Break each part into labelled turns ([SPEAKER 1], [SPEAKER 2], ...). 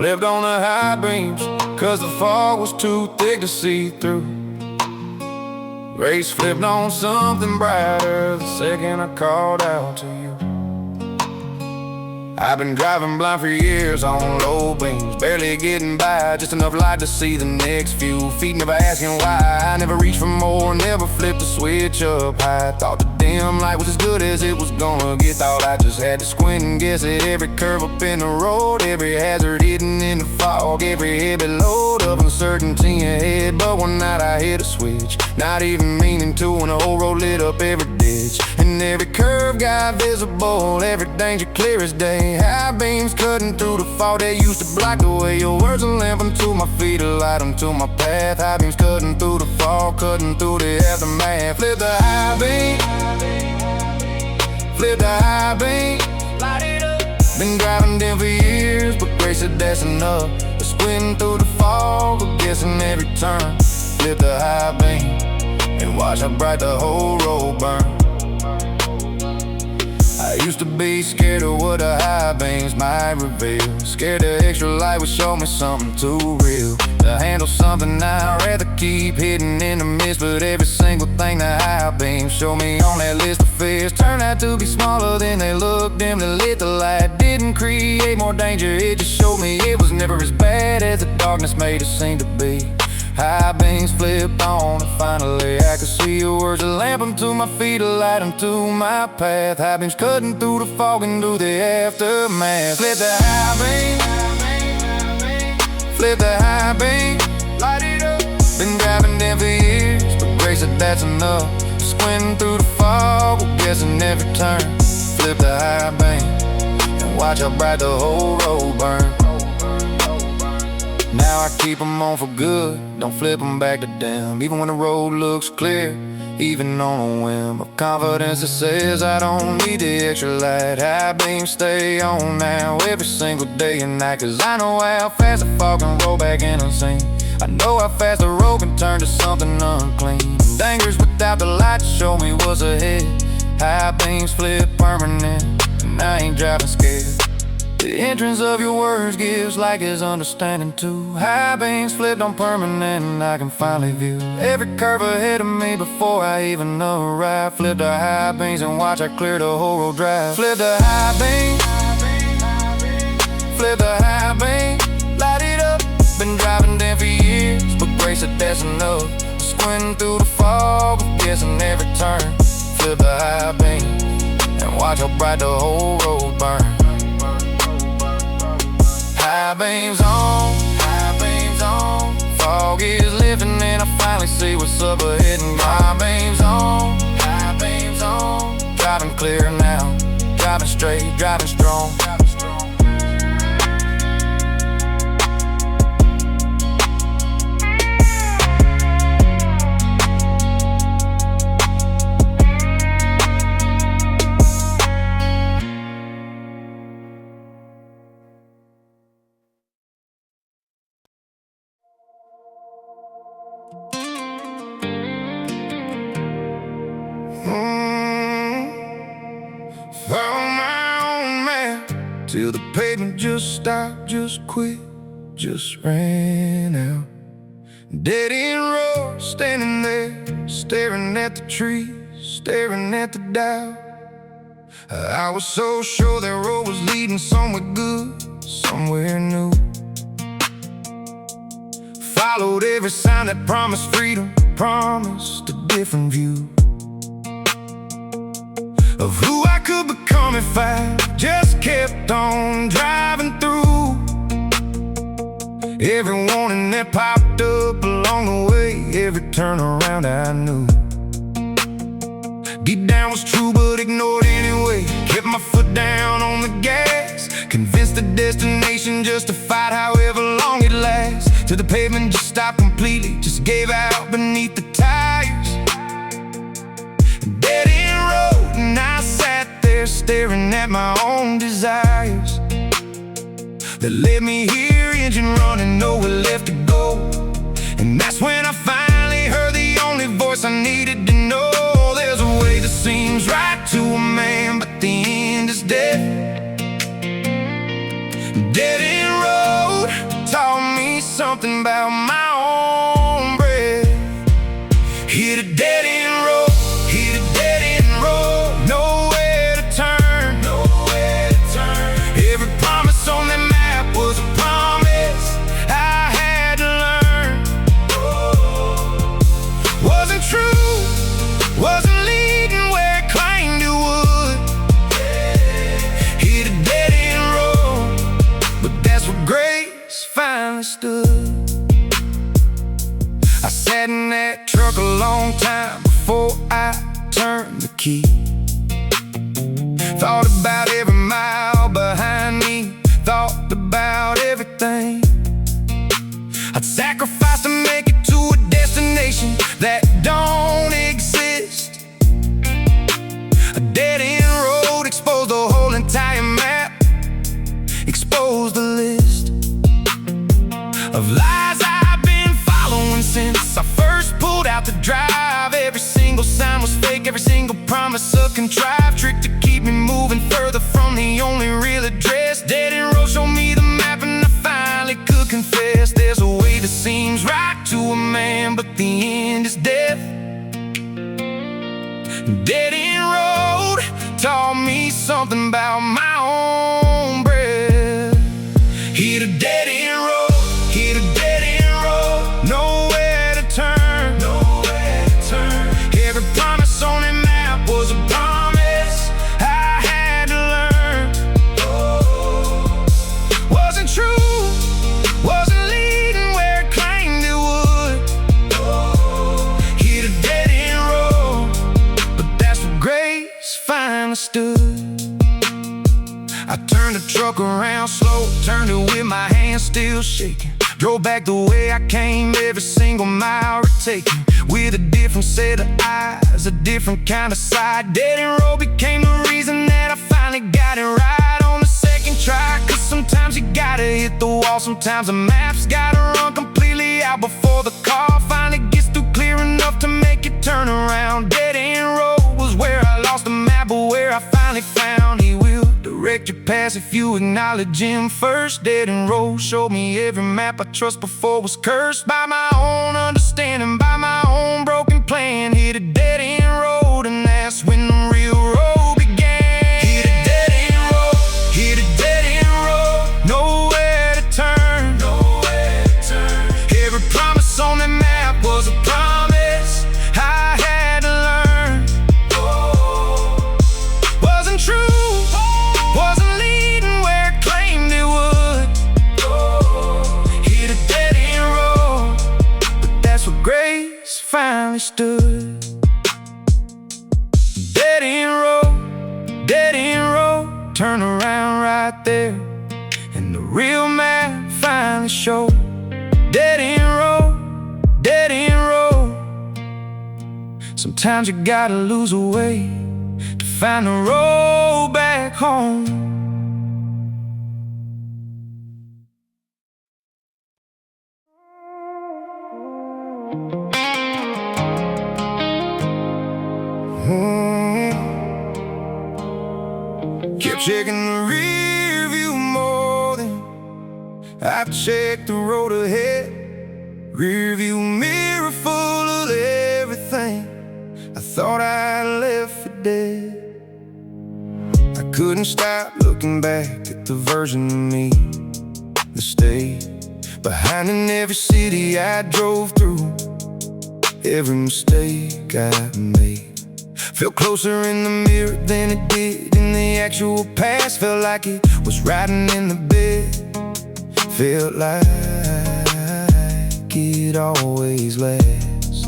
[SPEAKER 1] Flipped on the high beams, cause the fog was too thick to see through. Race flipped on something brighter the second I called out to you. I've been driving blind for years on low beams, barely getting by, just enough light to see the next few feet. Never asking why, I never reached for more, never flipped the switch up high. Thought the dim light was as good as it was gonna get. Thought I just had to squint and guess at every curve up in the road, every hazard hidden in the fog, every heavy load of uncertainty ahead. But one night I hit a switch, not even meaning to, and the whole road lit up every ditch. And every curve got visible, every danger clear as day. High beams cutting through the fog that used to block the way. Your words a lamp unto my feet, a light unto my path. High beams cutting through the fog, cutting through the aftermath. Flip the high beam, flip the high beam, light it up. Been driving dim for years, but Grace said that's enough. Squinting through the fog, guessing every turn. Flip the high beam and watch how bright the whole road burn. I used to be scared of what the high beams might reveal, scared the extra light would show me something too real. To handle something I'd rather keep hidden in the mist, but every single thing the high beams show me on that list of fears turned out to be smaller than they looked. Dimly lit, the light didn't create more danger, it just showed me it was never as bad as the darkness made it seem to be. High beams flipped on and finally I could see your words, a lamp unto my feet, a light unto my path. High beams cutting through the fog and through the aftermath. Flip the high beam, flip the high beam, light it up. Been driving dim for years, but Grace said that's enough. Squinting through the fog, guessing every turn. Flip the high beam and watch how bright the whole road burn. Now I keep them on for good, don't flip them back to dim. Even when the road looks clear, even on a whim of confidence that says I don't need the extra light. High beams stay on now every single day and night, cause I know how fast the fog can roll back in unseen. I know how fast the road can turn to something unclean, dangerous without the light to show me what's ahead. High beams flip permanent, and I ain't driving scared. The entrance of your words gives like his understanding too. High beams flipped on permanent and I can finally view every curve ahead of me before I even arrive. Flip the high beams and watch I clear the whole road drive. Flip the high beam, flip the high beam, light it up. Been driving dim for years, but Grace said that's enough. Squinting through the fog, guessing every turn. Flip the high beam and watch how bright the whole road burn. High beams on, high beams on. Fog is lifting and I finally see what's up ahead. And high beams on, high beams on. Driving clear now, driving straight, driving strong. Found my own man, till the pavement just stopped, just quit, just ran out. Dead end road, standing there, staring at the trees, staring at the dial. I was so sure that road was leading somewhere good, somewhere new. Followed every sign that promised freedom, promised a different view of who I could become if I just kept on driving through. Every warning that popped up along the way, every turnaround I knew deep down was true but ignored anyway. Kept my foot down on the gas, convinced the destination justified however long it lasts. Till the pavement just stopped completely, just gave out beneath the tires. Dead end road, and I sat there staring at my own desires that led me here, engine running, nowhere left to go. And that's when I finally heard the only voice I needed to know. There's a way that seems right to a man, but the end is dead. Dead end road, something about my own breath. Hit a dead end road, hit a dead end road, nowhere to turn, nowhere to turn. Every promise on that map was a promise I had to learn. Oh, wasn't true, wasn't leading where it claimed it would. Hit a dead end road, but that's where grace finally stood. I sat in that truck a long time before I turned the key. Thought about every mile behind me, thought about everything I'd sacrifice to make it to a destination that don't exist. A dead-end road exposed the whole entire map, exposed the list of lies I've been following since I first pulled out to drive. Every single sign was fake, every single promise a contrived trick to keep me moving further from the only real address. Dead end road showed me the map and I finally could confess there's a way that seems right to a man, but the end is death. Dead end road taught me something about my own breath. Hit a dead end road, hit a dead end road, nowhere to turn, nowhere to turn. Every promise on that map was a promise I had to learn. Oh, wasn't true, wasn't leading where it claimed it would. Oh, hit a dead end road, but that's where grace finally stood. I turned the truck around slow, turned it with my hands still shaking. Drove back the way I came, every single mile taken, with a different set of eyes, a different kind of side. Dead end road became the reason that I finally got it right on the second try. Cause sometimes you gotta hit the wall, sometimes the map's gotta run completely out before the car finally gets through clear enough to make it turn around. Dead end road was where I lost the map, but where I finally found He will direct your path if you acknowledge Him first. Dead end road showed me every map I trust before was cursed by my own understanding, by my own broken plan. Hit a dead end road, and that's when the real road began. Hit a dead end road, hit a dead end road, nowhere to turn, nowhere to turn. Every promise on that map was a promise I had to learn. Oh, wasn't true, wasn't leading where it claimed it would. Oh, hit a dead end road, but that's where grace finally stood. Dead end road, turn around right there, and the real map finally showed. Dead end road, dead end road. Sometimes you gotta lose a way to find the road back home. Kept checking the rear view more than I've checked the road ahead. Rear view mirror full of everything I thought I left for dead. I couldn't stop looking back at the version of me that stayed behind in every city I drove through, every mistake I made. Felt closer in the mirror than it did in the actual past. Felt like it was riding in the bed. Felt like it always lasts.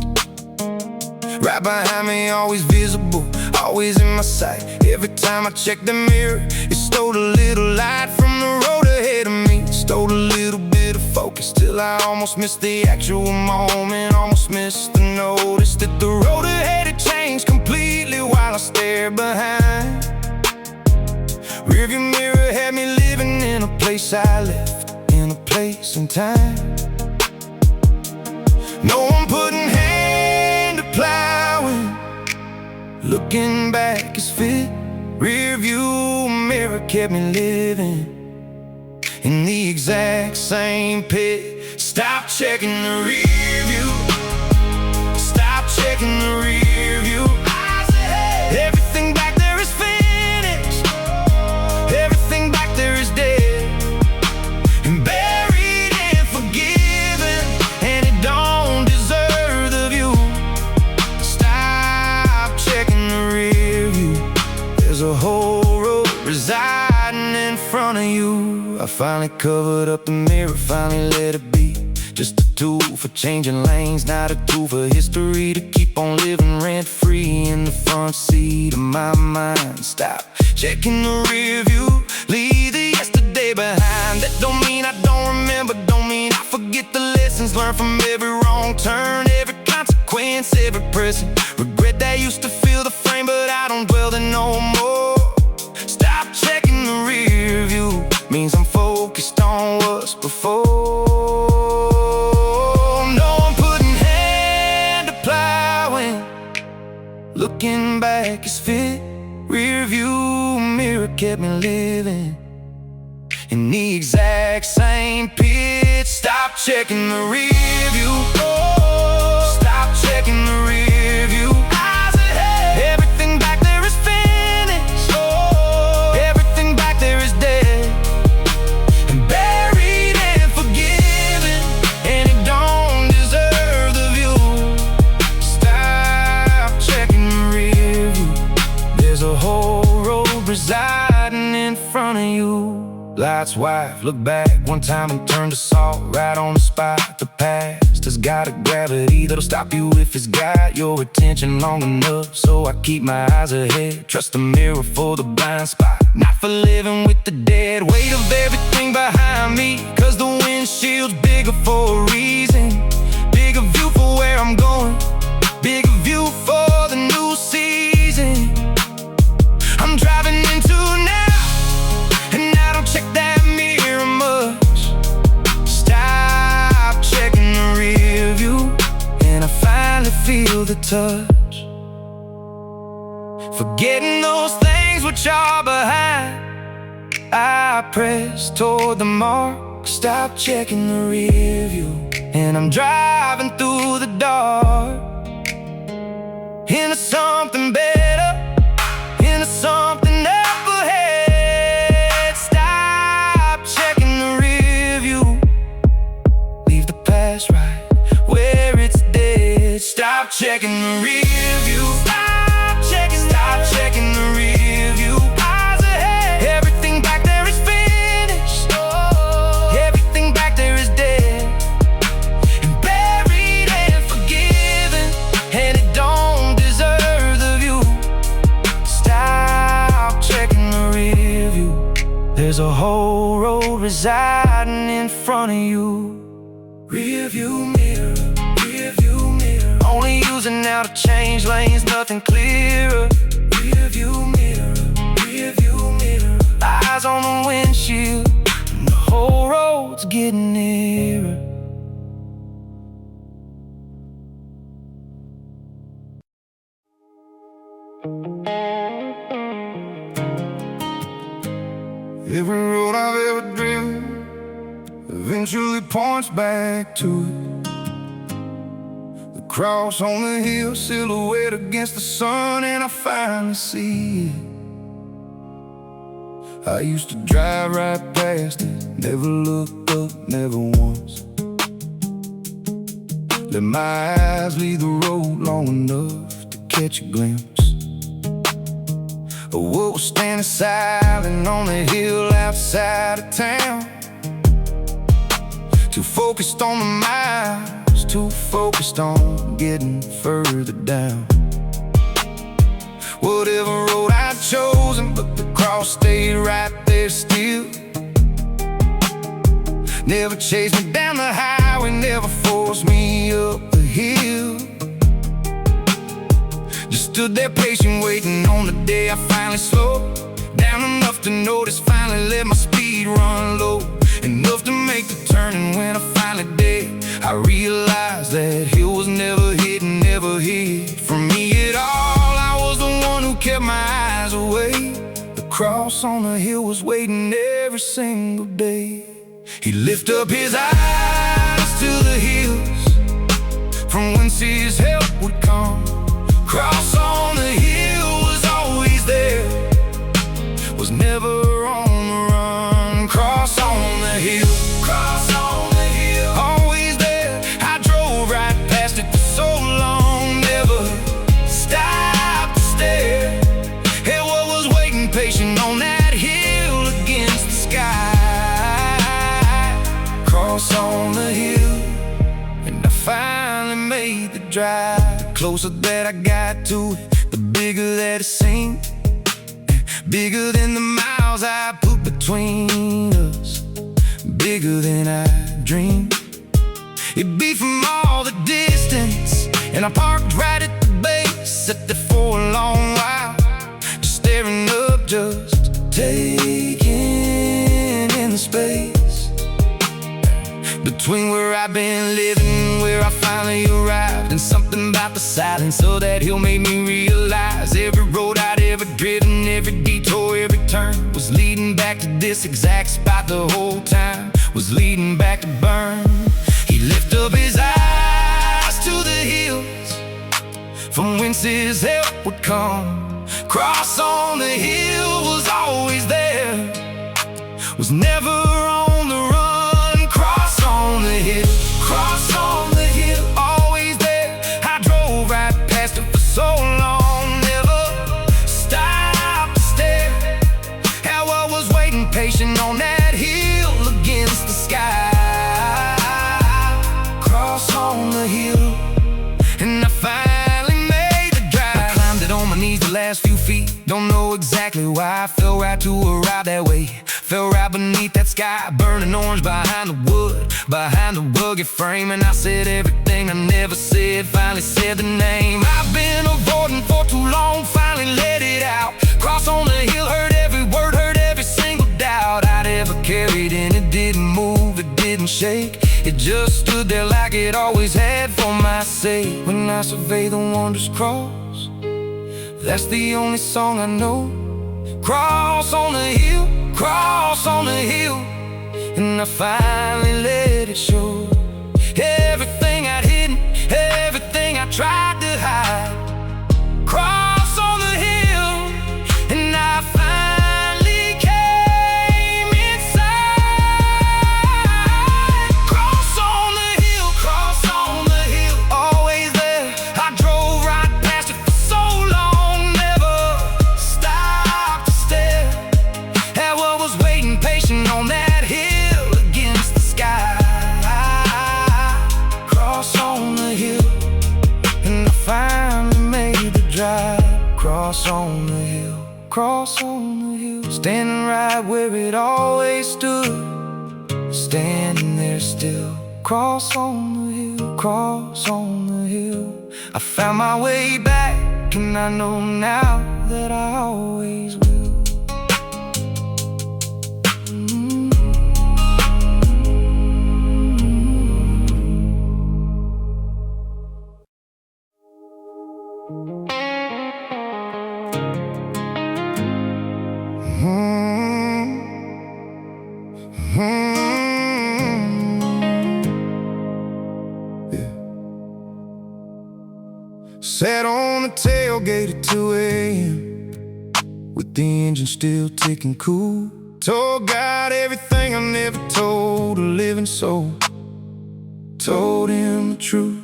[SPEAKER 1] Right behind me, always visible, always in my sight. Every time I check the mirror, it stole a little light from the road ahead of me. Stole a little bit of focus till I almost missed the actual moment. Almost missed the notice that the road ahead had changed completely while I stared behind. Rearview mirror had me living in a place I left, in a place and time. No one putting hand to plowing, looking back is fit. Rearview mirror kept me living in the exact exact same pit. Stop checking the rear view. Stop checking the rear view. Eyes ahead. Everything back there is finished. Everything back there is dead and buried and forgiven, and it don't deserve the view. Stop checking the rear view. There's a whole road residing in front of you. I finally covered up the mirror, finally let it be. Just a tool for changing lanes, not a tool for history to keep on living rent-free in the front seat of my mind. Stop checking the rear view, leave the yesterday behind. That don't mean I don't remember, don't mean I forget the lessons learned from every wrong turn, every consequence, every person. Regret that used to feel the frame, but I don't dwell there no more. Stop checking the rear view means I'm focused on what's before. Looking back is fit. Rear view mirror kept me living in the exact same pit. Stop checking the rear view. Oh, stop checking the rear view. Eyes ahead. Everything back there is finished. Oh, everything back there is dead and buried and forgiven, and it don't deserve the view. Stop checking the rear view. There's a whole road residing in front of you. Lights wife, look back one time and turn to salt right on the spot. The past has got a gravity that'll stop you if it's got your attention long enough. So I keep my eyes ahead, trust the mirror for the blind spot, not for living with the dead weight of everything behind me. Cause the windshield's bigger for a reason. Bigger view for where I'm going, bigger view for the new season I'm driving into now, and I don't check that mirror much. Stop checking the rear view, and I finally feel the touch. Forgetting those things which are behind, I press toward the mark. Stop checking the rear view, and I'm driving through the dark into something better, into something up ahead. Stop checking the rear view, leave the past right where it's dead. Stop checking the rear view. Stop checking the rear view. Eyes ahead. Everything back there is finished. Oh, everything back there is dead and buried and forgiven, and it don't deserve the view. Stop checking the rear view. There's a whole road residing in front of you. Rear view mirror, rear view mirror. Only using now to change lanes, nothing clearer. Rear view mirror, rear view mirror. Eyes on the windshield, and the whole road's getting nearer. Every road I've ever driven eventually points back to it. The cross on the hill, silhouette against the sun, and I finally see it. I used to drive right past it, never looked up, never once. Let my eyes lead the road long enough to catch a glimpse of what was standing silent on the hill outside of town. Too focused on the miles, too focused on getting further down. Whatever road I'd chosen, but the cross stayed right there still. Never chased me down the highway, never forced me up the hill. Just stood there patient, waiting on the day I finally slowed down enough to notice, finally let my speed run low, enough to make the turn. And when I finally did, I realized that hill was never hit from me at all. I was the one who kept my eyes away. The cross on the hill was waiting every single day. He lift up his eyes to the hills, from whence his help would come. Cross on the hill was always there, was never on the run. Cross on the hill, cross on the hill, always there. I drove right past it for so long, never stopped to stare at what was waiting patient on that hill against the sky. Cross on the hill, and I finally made the drive. The closer that I got to it, the bigger that it seemed, bigger than the miles I put between us, bigger than I dreamed. It'd be from all the distance, and I parked right at the base, sat there for a long while, just staring up, just taking in the space between where I've been living and where I finally arrived. And something about the silence of that hill made me realize every road I'd ever driven, every detour, every turn was leading back to this exact spot. The whole time was leading back to burn. He lifted up his eyes to the hills, from whence his help would come. Cross on the hill was always there, was never on the run. Cross on the hill, cross on the hill, always there. I drove right past it for so long, never stopped to stare at what was waiting patient on that hill against the sky. Cross on the hill, and I finally made the drive. I climbed it on my knees the last few feet, don't know exactly why. I fell right to arrive that way, fell right beneath that sky, burning orange behind the wood, behind the rugged frame. And I said everything I never said, finally said the name I've been avoiding for too long, finally let it out. Cross on the hill, heard every word, heard every single doubt I'd ever carried, and it didn't move, it didn't shake, it just stood there like it always had for my sake. When I survey the wondrous cross, that's the only song I know. Cross on the hill, cross on the hill, and I finally let it show. Everything I'd hidden, everything I tried to hide. Cross on the hill, and I finally came inside. Cross on the hill, always there. I drove right past it for so long, never stopped to stare at what was waiting patient on that hill against the sky. Cross on the hill, and I finally made the drive. Cross on the hill, cross on the hill, standing right where it always stood, standing there still. Cross on the hill, cross on the hill. I found my way back, and I know now that I always will. Sat on the tailgate at 2 a.m. with the engine still ticking cool. Told God everything I never told a living soul. Told him the truth.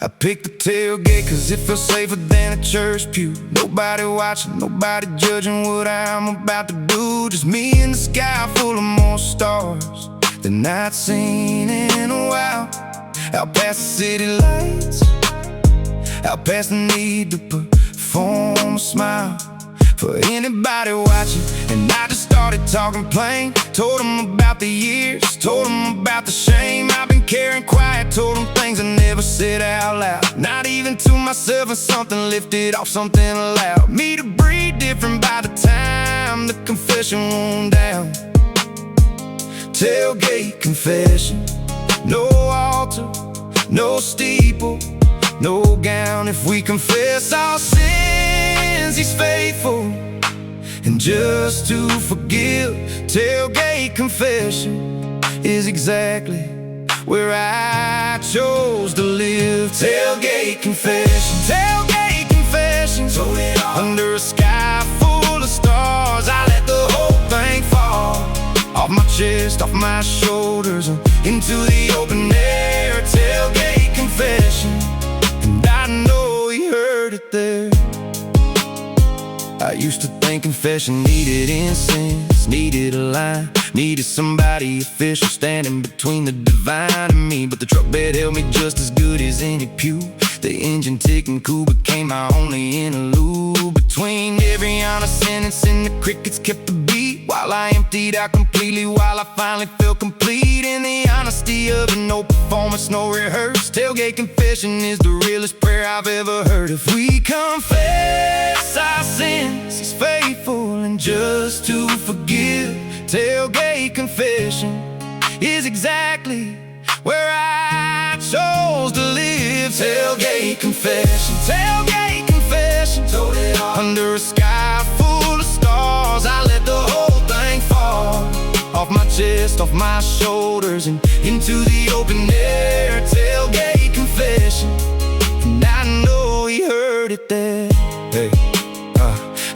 [SPEAKER 1] I picked the tailgate cause it felt safer than a church pew. Nobody watching, nobody judging what I'm about to do. Just me in the sky full of more stars than I'd seen in a while. Out past the city lights, out past the need to perform a smile for anybody watching. And I just started talking plain, told them about the years, told them about the shame I've been carrying quiet, told them things I never said out loud, not even to myself, and something lifted off something allowed me to breathe different by the time the confession wore down. Tailgate confession, no altar, no steeple, no gown. If we confess our sins, He's faithful and just to forgive. Tailgate confession, is exactly where I chose to live. Tailgate confession, tailgate confession. Under a sky full of stars, I let the whole thing fall off my chest, off my shoulders, and into the open air. Tailgate confession, and I know he heard it there. I used to think confession needed incense, needed a line, needed somebody official standing between the divine and me. But the truck bed held me just as good as any pew. The engine ticking cool became my only interlude. Between every honest sentence and the crickets kept the beat, while I emptied out completely, while I finally felt complete. In the honesty of it, no performance, no rehearse. Tailgate confession is the realest prayer I've ever heard. If we confess our sins, He's faithful and just to forgive. Tailgate confession is exactly where I chose to live. Tailgate confession, tailgate confession. Under a sky full of stars, I let the whole thing fall off my chest, off my shoulders, and into the open air. Tailgate confession, and I know He heard it there. Hey.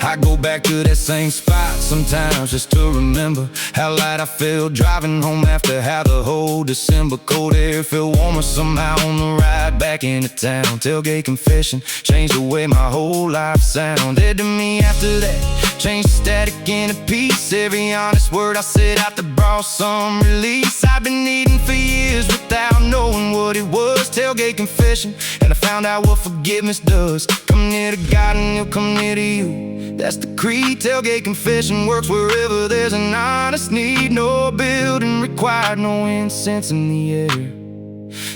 [SPEAKER 1] I go back to that same spot sometimes just to remember how light I felt driving home after how the whole December cold air felt warmer somehow on the ride back into town. Tailgate confession changed the way my whole life sounded to me after that. Changed the static into peace. Every honest word I said out there brought some release. I've been needing for years without knowing what it was. Tailgate confession, and I found out what forgiveness does. Come near to God and He'll come near to you. That's the creed. Tailgate confession works wherever there's an honest need. No building required, no incense in the air.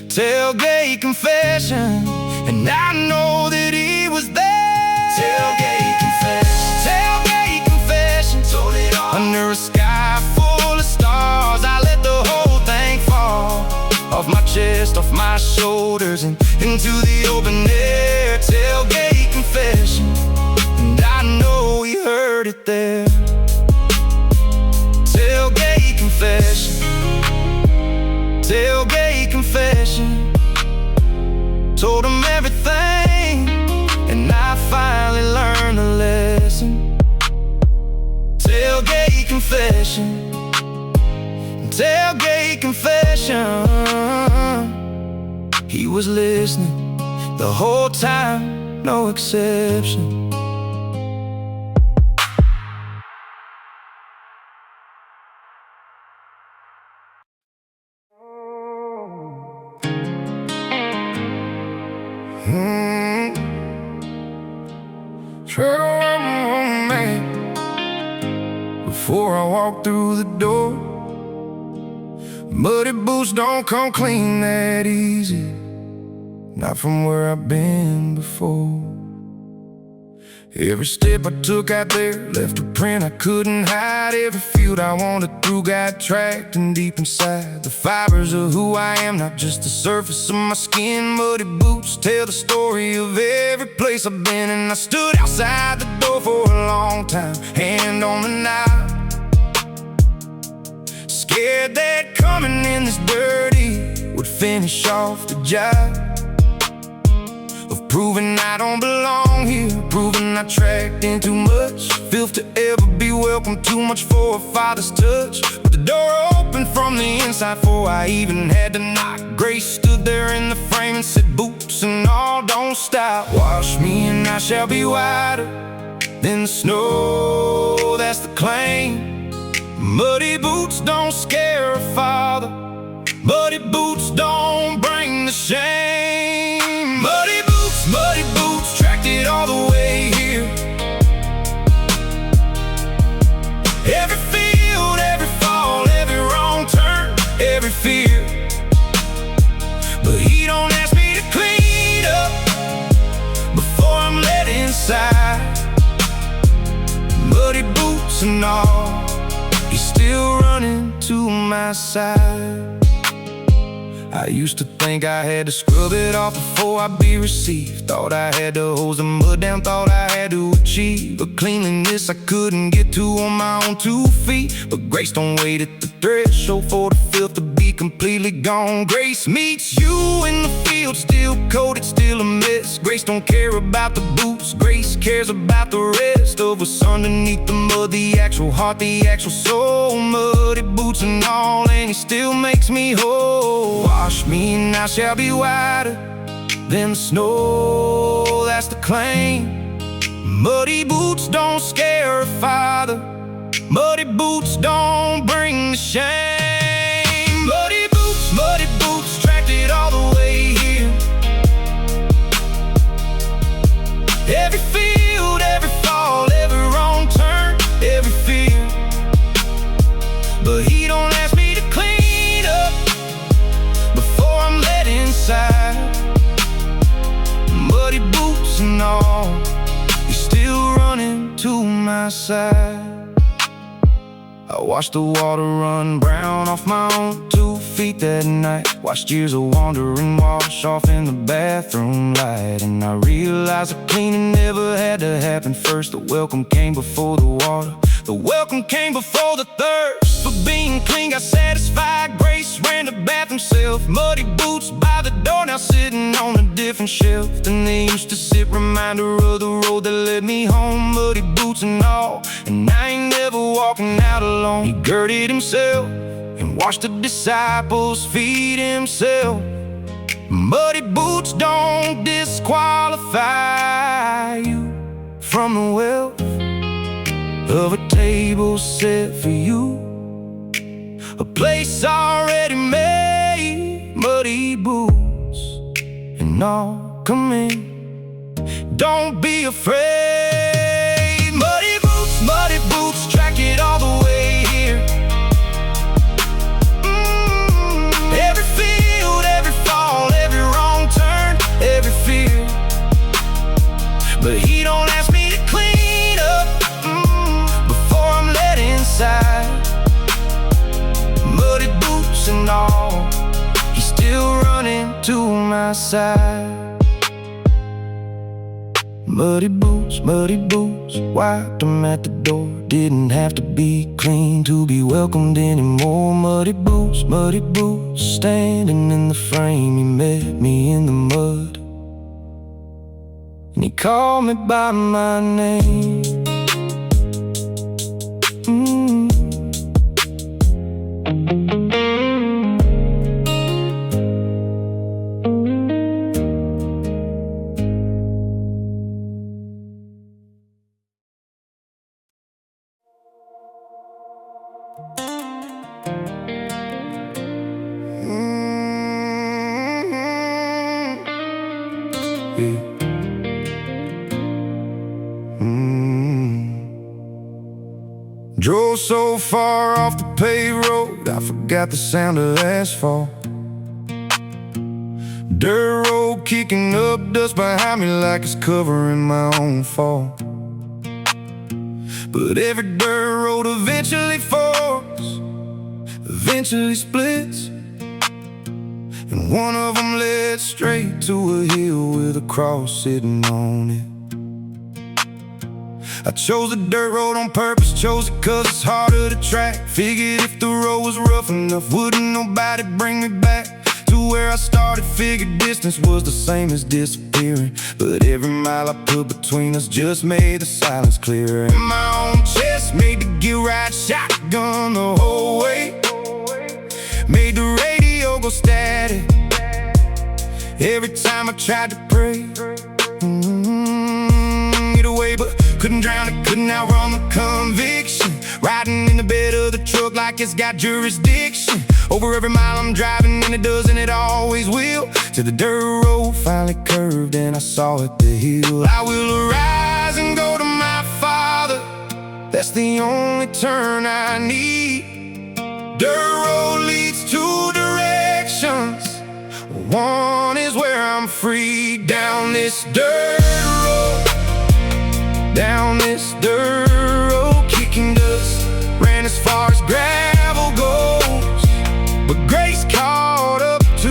[SPEAKER 1] Tailgate confession, and I know that He was there. Tailgate confession, tailgate confession. Under a sky full of stars, I let the whole thing fall off my chest, off my shoulders, and into the open air. Tailgate confession, and I know He heard it there. Tailgate confession, tailgate confession. Told Him everything, and I finally learned a lesson. Tailgate confession, tailgate confession. He was listening the whole time, no exception. Before I walk through the door, muddy boots don't come clean that easy, not from where I've been before. Every step I took out there left a print I couldn't hide. Every field I wandered through got tracked and deep inside. The fibers of who I am, not just the surface of my skin. Muddy boots tell the story of every place I've been. And I stood outside the door for a long time, hand on the knob, scared that coming in this dirty would finish off the job of proving I don't belong here, proving I tracked in too much filth to ever be welcome, too much for a father's touch. But the door opened from the inside before I even had to knock. Grace stood there in the frame and said, boots and all, don't stop. Wash me and I shall be whiter than the snow, that's the claim. Muddy boots don't scare a father, muddy boots don't bring the shame. Muddy boots tracked it all the way here. Every field, every fall, every wrong turn, every fear. But He don't ask me to clean up before I'm let inside. Muddy boots and all, He's still running to my side. I used to think I had to scrub it off before I'd be received. Thought I had to hose the mud down, thought I had to achieve but cleanliness I couldn't get to on my own 2 feet. But grace don't wait at the threshold for the filth to be completely gone. Grace meets you in the field, still coated, still a mess. Grace don't care about the boots, grace cares about the rest of us underneath the mud. The actual heart, the actual soul, muddy boots and all, and he still makes me whole. Wash me and I shall be whiter than the snow, that's the claim. Muddy boots don't scare a father, muddy boots don't bring the shame. Muddy boots, tracked it all the way here. Every field, every fall, every wrong turn, every fear. But he don't ask me to clean up before I'm let inside. Muddy boots and all, he's still running to my side. I watched the water run brown off my own 2 feet that night. Watched years of wandering wash off in the bathroom light. And I realized the cleaning never had to happen first. The welcome came before the water, the welcome came before the thirst. For being clean got satisfied, grace ran the bath himself. Muddy boots by the door, now sitting on a different shelf than they used to sit. Reminder of the road that led me home. Muddy boots and all, and I ain't never walking out alone. He girded himself and washed the disciples' feet himself. Muddy boots don't disqualify you from the wealth of a table set for you, a place already made. Muddy boots and all, come in, don't be afraid. Muddy boots, track it all the way here. Every field, every fall, every wrong turn, every fear. But he don't ask me to clean up before I'm let inside. Muddy boots and all, he's still running to my side. Muddy boots, wiped them at the door. Didn't have to be clean to be welcomed anymore. Muddy boots, standing in the frame. He met me in the mud, and he called me by my name. Drove so far off the paved road, I forgot the sound of asphalt. Dirt road kicking up dust behind me like it's covering my own fall. But every dirt road eventually forks, eventually splits, and one of them led straight to a hill with a cross sitting on it. I chose the dirt road on purpose, chose it cause it's harder to track. Figured if the road was rough enough, wouldn't nobody bring me back to where I started. Figured distance was the same as disappearing, but every mile I put between us just made the silence clearer. In my own chest, made the gear ride shotgun the whole way. Made the radio go static every time I tried to pray. Get away, but couldn't drown it, couldn't outrun the conviction. Riding in the bed of the truck like it's got jurisdiction over every mile I'm driving, and it does, and it always will. Till the dirt road finally curved and I saw it, the hill. I will arise and go to my Father, that's the only turn I need. Dirt road leads two directions, one is where I'm free. Down this dirt road, down this dirt road, kicking dust, ran as far as gravel goes. But grace caught up to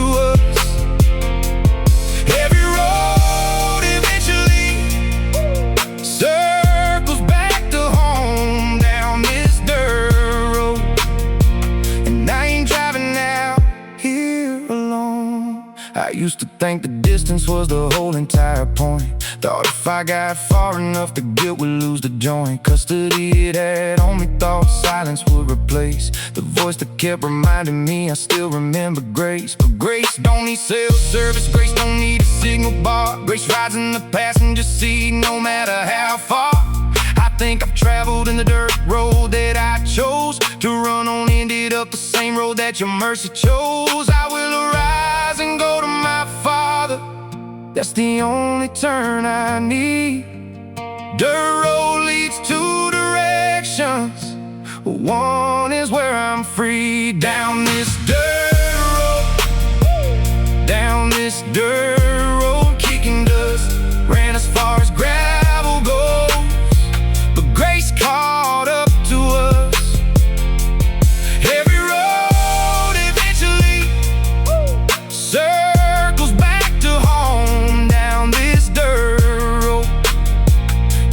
[SPEAKER 1] I used to think the distance was the whole entire point. Thought if I got far enough, the guilt would lose the joint. Custody it had on me, thought silence would replace the voice that kept reminding me I still remember Grace. But Grace don't need cell service, Grace don't need a signal bar. Grace rides in the passenger seat no matter how far. I think I've traveled in the dirt road that I chose to run on, ended up the same road that your mercy chose. I will arise and go to my Father, that's the only turn I need. Dirt road leads two directions, one is where I'm free. Down this dirt road, down this dirt road, kicking dust, ran as far as gravel goes. But grace caught up to us. Every road eventually circles back to home. Down this dirt road,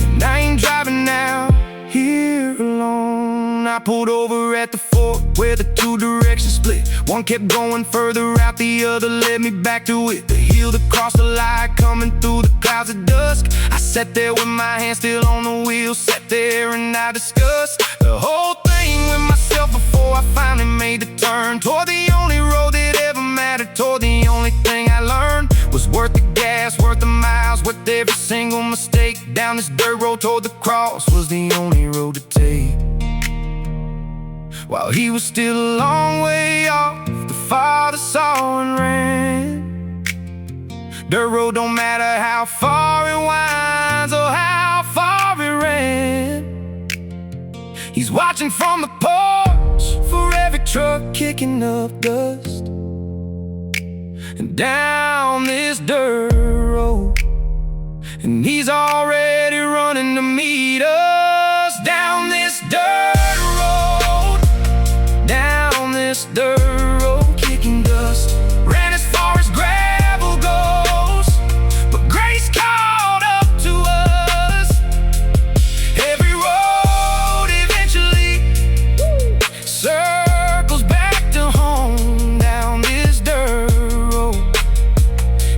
[SPEAKER 1] and I ain't driving now here alone. I pulled over at the fork where the two directions split. One kept going further out, the other led me back to it. The hill that crossed the line, coming through the clouds of dusk. I sat there with my hand still on the wheel, sat there and I discussed the whole thing with myself before I finally made the turn toward the only road that ever mattered, toward the only thing I learned was worth the gas, worth the miles, worth every single mistake. Down this dirt road toward the cross was the only road to take. While he was still a long way off, the Father saw and ran. Dirt road don't matter how far it winds or how far it ran. He's watching from the porch for every truck kicking up dust. And down this dirt road, and he's already running to meet us. Down this dirt road, down this dirt road, kicking dust, ran as far as gravel goes. But grace caught up to us. Every road eventually circles back to home. Down this dirt road,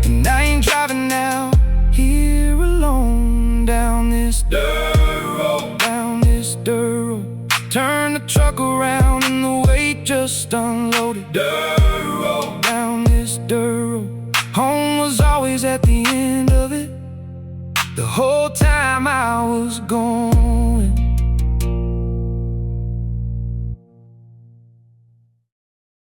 [SPEAKER 1] and I ain't driving now here alone. Down this dirt road, down this dirt road. Turn the truck around and the weight just unloaded. Dirt road, down this dirt road. Home was always at the end of it, the whole time I was gone.